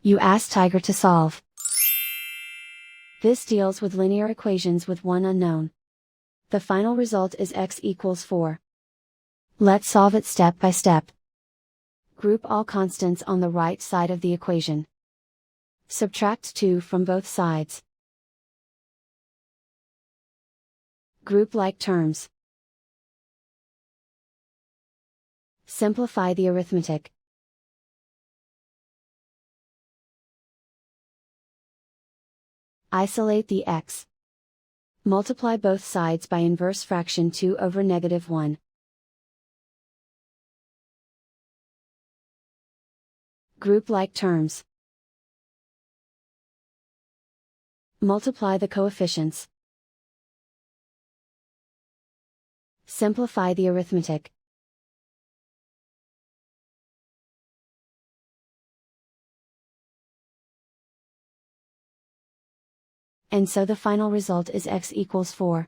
You ask Tiger to solve. This deals with linear equations with one unknown. The final result is x equals 4. Let's solve it step by step. Group all constants on the right side of the equation. Subtract 2 from both sides. Group like terms. Simplify the arithmetic. Isolate the x. Multiply both sides by inverse fraction 2 over -1. Group like terms. Multiply the coefficients. Simplify the arithmetic. And so the final result is x equals 4.